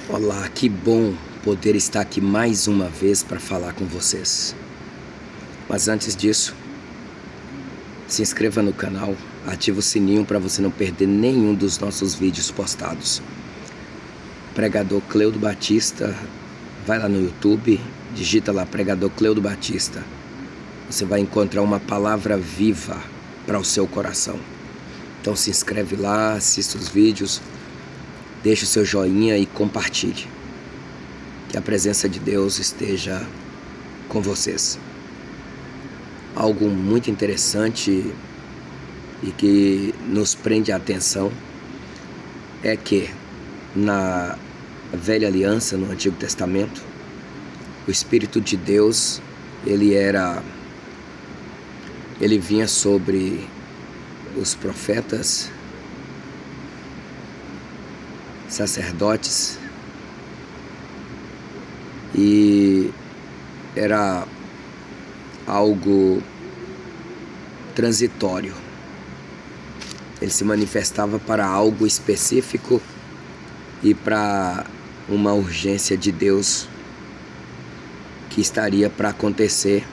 Olá, que bom poder estar aqui mais uma vez para falar com vocês. Mas antes disso, se inscreva no canal, ative o sininho para você não perder nenhum dos nossos vídeos postados. Pregador Cleudo Batista, vai lá no YouTube, digita lá Pregador Cleudo Batista. Você vai encontrar uma palavra viva para o seu coração. Então se inscreve lá, assista os vídeos, deixe o seu joinha e compartilhe. Que a presença de Deus esteja com vocês. Algo muito interessante e que nos prende a atenção é que na Velha Aliança, no Antigo Testamento, o Espírito de Deus, ele vinha sobre os profetas, sacerdotes, e era algo transitório. Ele se manifestava para algo específico e para uma urgência de Deus que estaria para acontecer.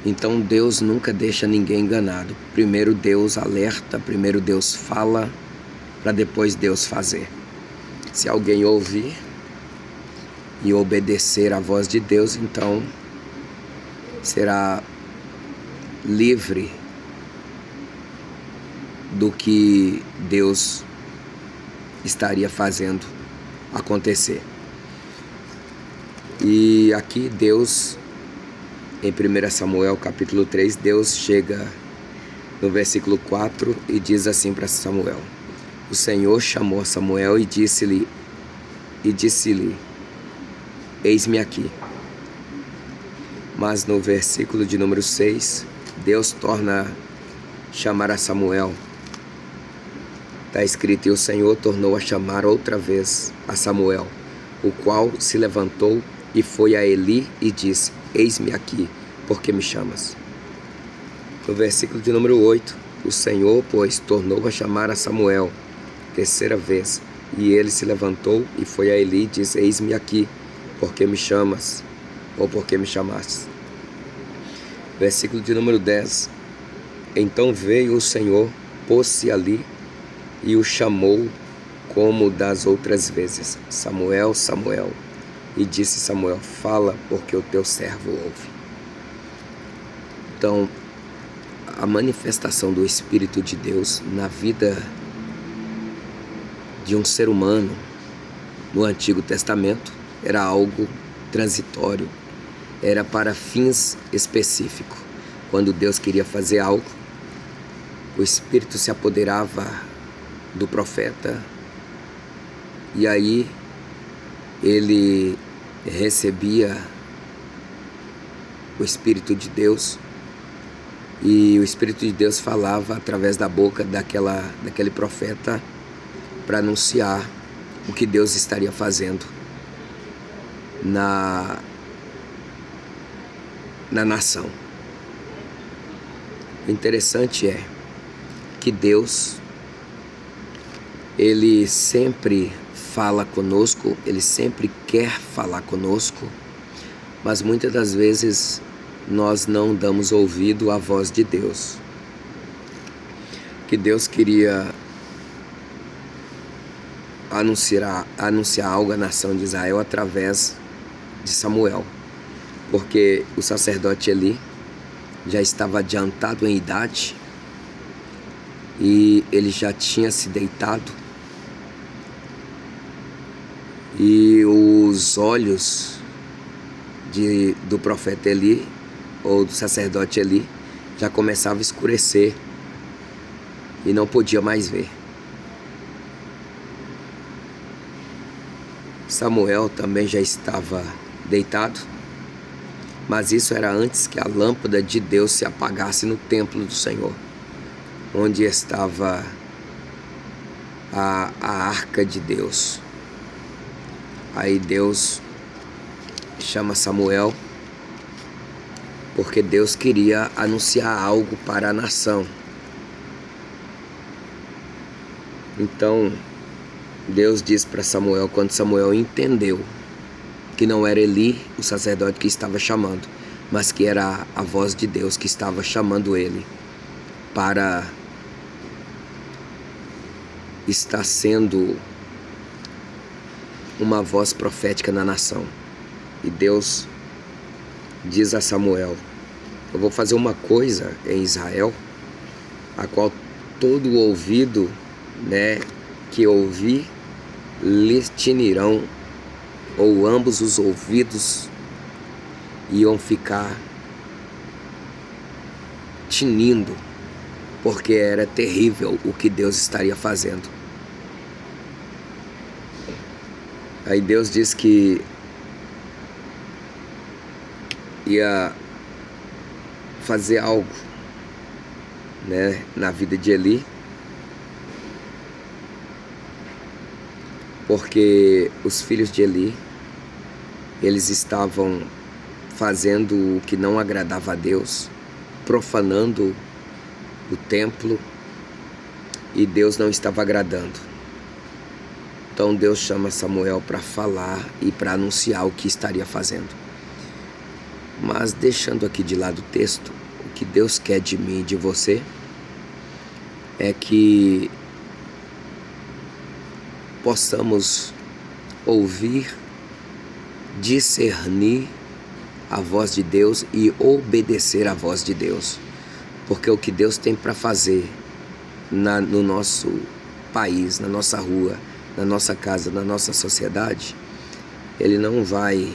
Então Deus nunca deixa ninguém enganado. Primeiro Deus alerta, primeiro Deus fala, para depois Deus fazer. Se alguém ouvir e obedecer à voz de Deus, então será livre do que Deus estaria fazendo acontecer. E aqui Deus, em 1 Samuel capítulo 3, Deus chega no versículo 4 e diz assim para Samuel: o Senhor chamou Samuel e disse-lhe, eis-me aqui. Mas no versículo de número 6, Deus torna a chamar a Samuel. Está escrito: e o Senhor tornou a chamar outra vez a Samuel, o qual se levantou e foi a Eli e disse: eis-me aqui, por que me chamas? No versículo de número 8, o Senhor, pois, tornou a chamar a Samuel terceira vez, e ele se levantou e foi a Eli e disse: eis-me aqui, por que me chamas? Ou por que me chamaste? Versículo de número 10, então veio o Senhor, pôs-se ali e o chamou como das outras vezes: Samuel, Samuel. E disse Samuel: fala, porque o teu servo ouve. Então, a manifestação do Espírito de Deus na vida de um ser humano no Antigo Testamento era algo transitório, era para fins específicos. Quando Deus queria fazer algo, o Espírito se apoderava do profeta e aí ele recebia o Espírito de Deus, e o Espírito de Deus falava através da boca daquele profeta para anunciar o que Deus estaria fazendo na nação. O interessante é que Deus, ele sempre fala conosco, ele sempre quer falar conosco, mas muitas das vezes nós não damos ouvido à voz de Deus. Que Deus queria anunciar algo à nação de Israel através de Samuel, porque o sacerdote Eli já estava adiantado em idade e ele já tinha se deitado, e os olhos do profeta Eli, ou do sacerdote Eli, já começavam a escurecer e não podia mais ver. Samuel também já estava deitado, mas isso era antes que a lâmpada de Deus se apagasse no templo do Senhor, onde estava a arca de Deus. Aí Deus chama Samuel, porque Deus queria anunciar algo para a nação. Então, Deus disse para Samuel, quando Samuel entendeu que não era Eli, o sacerdote, que estava chamando, mas que era a voz de Deus que estava chamando ele para estar sendo uma voz profética na nação. E Deus diz a Samuel: eu vou fazer uma coisa em Israel, a qual todo ouvido, que ouvir, lhes tinirão, ou ambos os ouvidos iam ficar tinindo, porque era terrível o que Deus estaria fazendo. Aí Deus disse que ia fazer algo, na vida de Eli, porque os filhos de Eli, eles estavam fazendo o que não agradava a Deus, profanando o templo, e Deus não estava agradando. Então Deus chama Samuel para falar e para anunciar o que estaria fazendo. Mas deixando aqui de lado o texto, o que Deus quer de mim e de você é que possamos ouvir, discernir a voz de Deus e obedecer à voz de Deus. Porque o que Deus tem para fazer no nosso país, na nossa rua, na nossa casa, na nossa sociedade, Ele não vai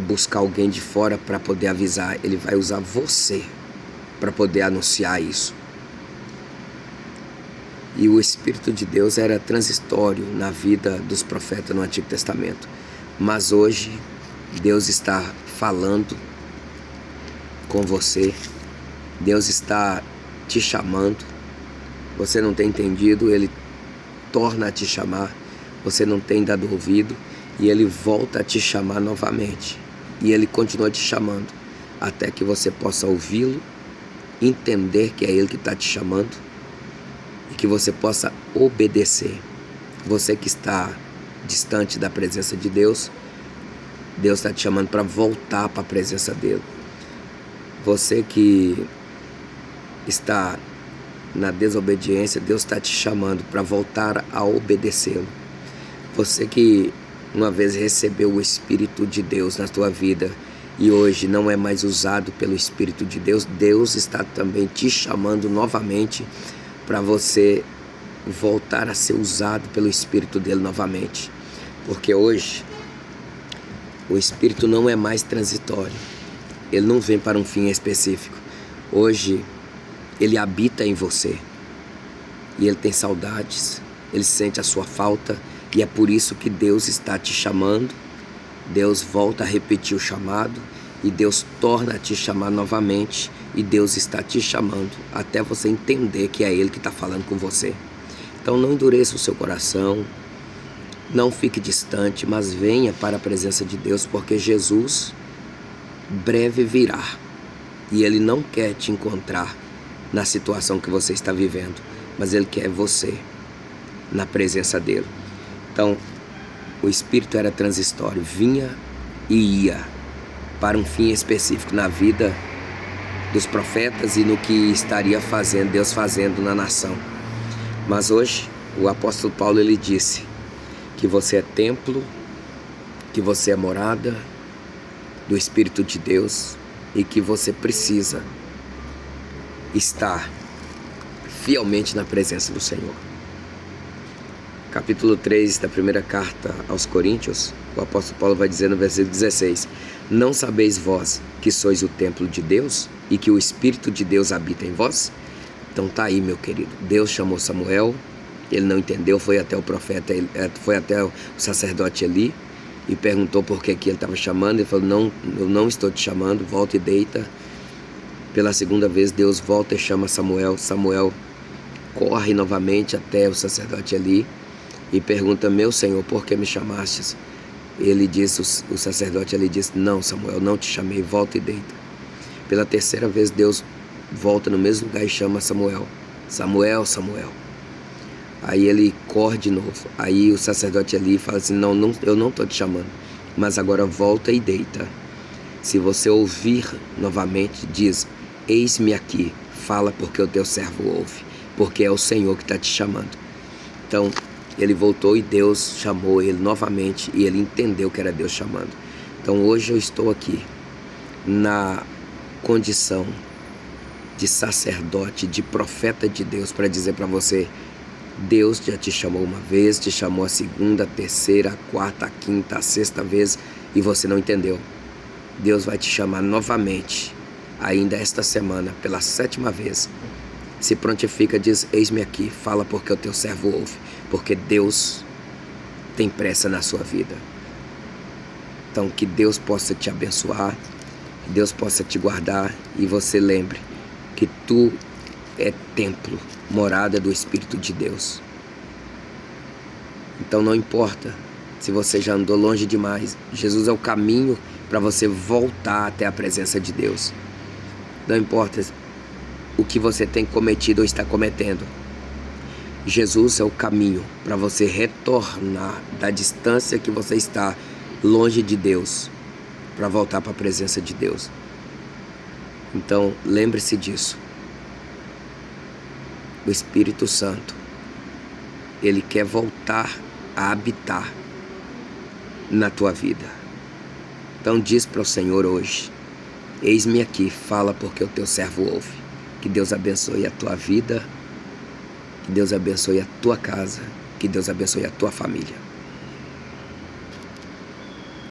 buscar alguém de fora para poder avisar. Ele vai usar você para poder anunciar isso. E o Espírito de Deus era transitório na vida dos profetas no Antigo Testamento. Mas hoje, Deus está falando com você. Deus está te chamando. Você não tem entendido, Ele torna a te chamar. Você não tem dado ouvido, e Ele volta a te chamar novamente. E Ele continua te chamando até que você possa ouvi-lo, entender que é Ele que está te chamando e que você possa obedecer. Você que está distante da presença de Deus, Deus está te chamando para voltar para a presença dEle. Você que está na desobediência, Deus está te chamando para voltar a obedecê-lo. Você que uma vez recebeu o Espírito de Deus na tua vida e hoje não é mais usado pelo Espírito de Deus, Deus está também te chamando novamente para você voltar a ser usado pelo Espírito dele novamente. Porque hoje o Espírito não é mais transitório. Ele não vem para um fim específico. Hoje Ele habita em você. E Ele tem saudades. Ele sente a sua falta. E é por isso que Deus está te chamando. Deus volta a repetir o chamado. E Deus torna a te chamar novamente. E Deus está te chamando até você entender que é Ele que está falando com você. Então não endureça o seu coração. Não fique distante, mas venha para a presença de Deus, porque Jesus breve virá. E Ele não quer te encontrar na situação que você está vivendo, mas Ele quer você na presença dEle. Então, o Espírito era transitório, vinha e ia para um fim específico na vida dos profetas e no que estaria fazendo, Deus fazendo na nação. Mas hoje, o apóstolo Paulo, ele disse que você é templo, que você é morada do Espírito de Deus e que você precisa estar fielmente na presença do Senhor. Capítulo 3 da primeira carta aos Coríntios, o apóstolo Paulo vai dizer no versículo 16: não sabeis vós que sois o templo de Deus e que o Espírito de Deus habita em vós? Então tá aí, meu querido. Deus chamou Samuel, ele não entendeu, foi até o profeta, foi até o sacerdote Eli e perguntou por que ele estava chamando. Ele falou: não, eu não estou te chamando, volta e deita. Pela segunda vez Deus volta e chama Samuel. Samuel corre novamente até o sacerdote Eli e pergunta: meu Senhor, por que me chamastes? Ele disse, o sacerdote Eli disse: não, Samuel, não te chamei, volta e deita. Pela terceira vez Deus volta no mesmo lugar e chama Samuel: Samuel, Samuel. Aí ele corre de novo. Aí o sacerdote ali fala assim, não, eu não estou te chamando, mas agora volta e deita. Se você ouvir novamente, diz, eis-me aqui, fala porque o teu servo ouve, porque é o Senhor que está te chamando. Então ele voltou e Deus chamou ele novamente e ele entendeu que era Deus chamando. Então hoje eu estou aqui na condição de sacerdote, de profeta de Deus, para dizer para você, Deus já te chamou uma vez, te chamou a segunda, a terceira, a quarta, a quinta, a sexta vez e você não entendeu. Deus vai te chamar novamente, ainda esta semana, pela 7ª vez. Se prontifica, diz, eis-me aqui, fala porque o teu servo ouve, porque Deus tem pressa na sua vida. Então que Deus possa te abençoar, que Deus possa te guardar e você lembre que tu é templo, morada do Espírito de Deus. Então não importa se você já andou longe demais, Jesus é o caminho para você voltar até a presença de Deus. Não importa o que você tem cometido ou está cometendo, Jesus é o caminho para você retornar da distância que você está longe de Deus, para voltar para a presença de Deus. Então lembre-se disso. O Espírito Santo, ele quer voltar a habitar na tua vida. Então diz para o Senhor hoje, eis-me aqui, fala porque o teu servo ouve. Que Deus abençoe a tua vida, que Deus abençoe a tua casa, que Deus abençoe a tua família.